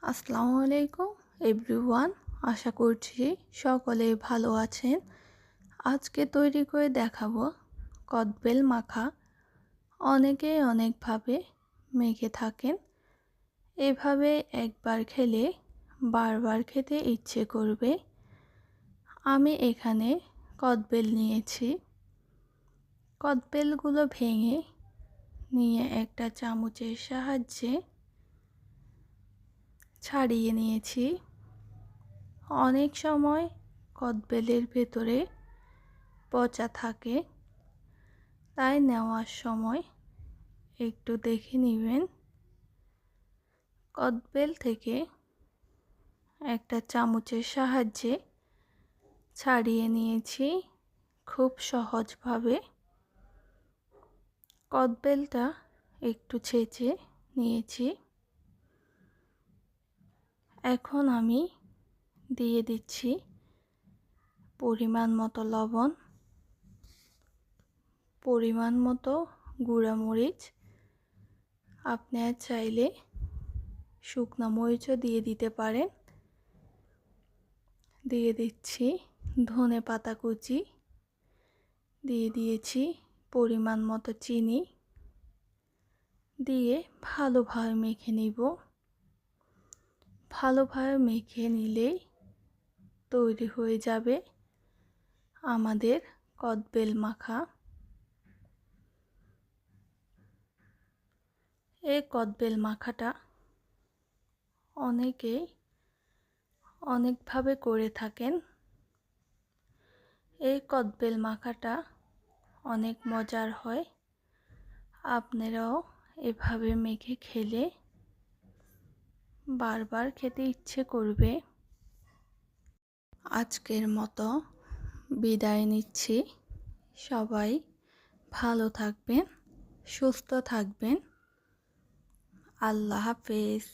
আসসালামু আলাইকুম এভরিওয়ান। আশা করছি সকলে ভালো আছেন। আজকে তৈরি করে দেখাবো কদবেল মাখা। অনেকেই অনেকভাবে মেখে থাকেন। এভাবে একবার খেলে বারবার খেতে ইচ্ছে করবে। আমি এখানে কদবেল নিয়েছি। কদবেলগুলো ভেঙে নিয়ে একটা চামচের সাহায্যে ছাড়িয়ে নিয়েছি। অনেক সময় কদবেলের ভেতরে পচা থাকে, তাই নেওয়ার সময় একটু দেখে নেবেন। কদবেল থেকে একটা চামচের সাহায্যে ছাড়িয়ে নিয়েছি খুব সহজভাবে। কদবেলটা একটু ছেঁচে নিয়েছি। এখন আমি দিয়ে দিচ্ছি পরিমাণ মতো লবণ, পরিমাণ মতো গুঁড়া মরিচ। আপনারা চাইলে শুকনো মরিচও দিয়ে দিতে পারেন। দিয়ে দিচ্ছি ধনে পাতা কুচি, দিয়ে দিয়েছি পরিমাণ মতো চিনি, দিয়ে ভালোভাবে মেখে নিব। ভালোভাবে মেখে নিলেই তৈরি হয়ে যাবে আমাদের কদবেল মাখা। এই কদবেল মাখাটা অনেকেই অনেকভাবে করে থাকেন। এই কদবেল মাখাটা অনেক মজার হয়। আপনারাও এভাবে মেখে খেলে বারবার খেতে ইচ্ছে করবে। আজকের মতো বিদায় নিচ্ছি। সবাই ভালো থাকবেন, সুস্থ থাকবেন। আল্লাহ হাফেজ।